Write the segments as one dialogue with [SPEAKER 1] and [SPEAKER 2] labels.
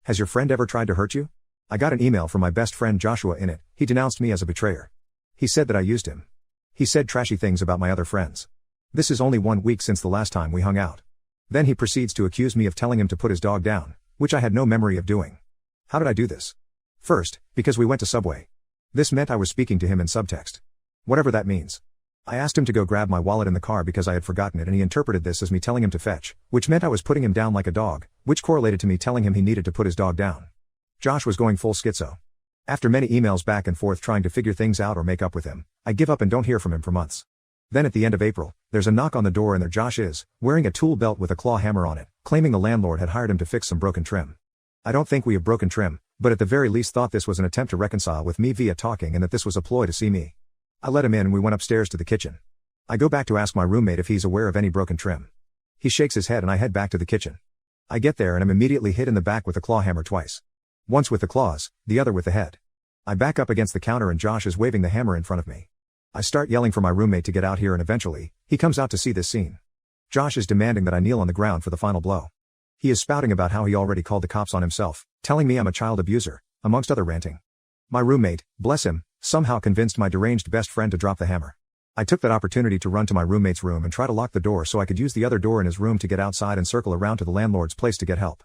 [SPEAKER 1] Has your friend ever tried to hurt you? I got an email from my best friend Joshua. In it, he denounced me as a betrayer. He said that I used him. He said trashy things about my other friends. This is only 1 week since the last time we hung out. Then he proceeds to accuse me of telling him to put his dog down, which I had no memory of doing. How did I do this? First, because we went to Subway. This meant I was speaking to him in subtext. Whatever that means. I asked him to go grab my wallet in the car because I had forgotten it, and he interpreted this as me telling him to fetch, which meant I was putting him down like a dog, which correlated to me telling him he needed to put his dog down. Josh was going full schizo. After many emails back and forth trying to figure things out or make up with him, I give up and don't hear from him for months. Then at the end of April, there's a knock on the door and there Josh is, wearing a tool belt with a claw hammer on it, claiming the landlord had hired him to fix some broken trim. I don't think we have broken trim, but at the very least thought this was an attempt to reconcile with me via talking and that this was a ploy to see me. I let him in and we went upstairs to the kitchen. I go back to ask my roommate if he's aware of any broken trim. He shakes his head and I head back to the kitchen. I get there and am immediately hit in the back with the claw hammer twice. Once with the claws, the other with the head. I back up against the counter and Josh is waving the hammer in front of me. I start yelling for my roommate to get out here and eventually, he comes out to see this scene. Josh is demanding that I kneel on the ground for the final blow. He is spouting about how he already called the cops on himself, telling me I'm a child abuser, amongst other ranting. My roommate, bless him, somehow convinced my deranged best friend to drop the hammer. I took that opportunity to run to my roommate's room and try to lock the door so I could use the other door in his room to get outside and circle around to the landlord's place to get help.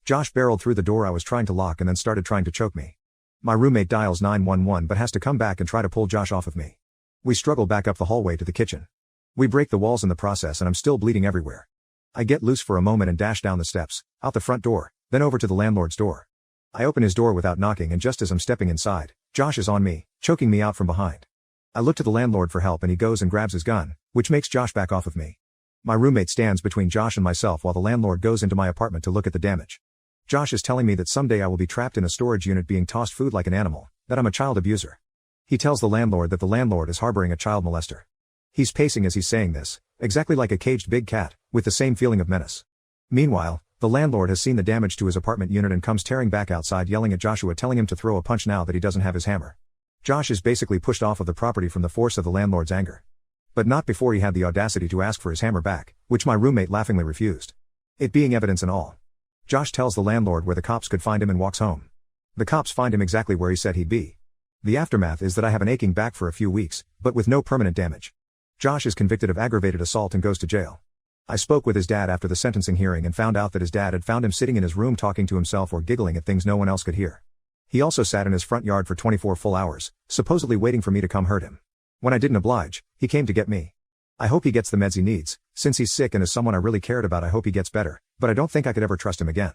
[SPEAKER 1] Josh barreled through the door I was trying to lock and then started trying to choke me. My roommate dials 911 but has to come back and try to pull Josh off of me. We struggle back up the hallway to the kitchen. We break the walls in the process and I'm still bleeding everywhere. I get loose for a moment and dash down the steps, out the front door, then over to the landlord's door. I open his door without knocking and just as I'm stepping inside, Josh is on me, choking me out from behind. I look to the landlord for help and he goes and grabs his gun, which makes Josh back off of me. My roommate stands between Josh and myself while the landlord goes into my apartment to look at the damage. Josh is telling me that someday I will be trapped in a storage unit being tossed food like an animal, that I'm a child abuser. He tells the landlord that the landlord is harboring a child molester. He's pacing as he's saying this, exactly like a caged big cat, with the same feeling of menace. Meanwhile, the landlord has seen the damage to his apartment unit and comes tearing back outside yelling at Joshua, telling him to throw a punch now that he doesn't have his hammer. Josh is basically pushed off of the property from the force of the landlord's anger. But not before he had the audacity to ask for his hammer back, which my roommate laughingly refused. It being evidence and all. Josh tells the landlord where the cops could find him and walks home. The cops find him exactly where he said he'd be. The aftermath is that I have an aching back for a few weeks, but with no permanent damage. Josh is convicted of aggravated assault and goes to jail. I spoke with his dad after the sentencing hearing and found out that his dad had found him sitting in his room talking to himself or giggling at things no one else could hear. He also sat in his front yard for 24 full hours, supposedly waiting for me to come hurt him. When I didn't oblige, he came to get me. I hope he gets the meds he needs, since he's sick and is someone I really cared about. I hope he gets better, but I don't think I could ever trust him again.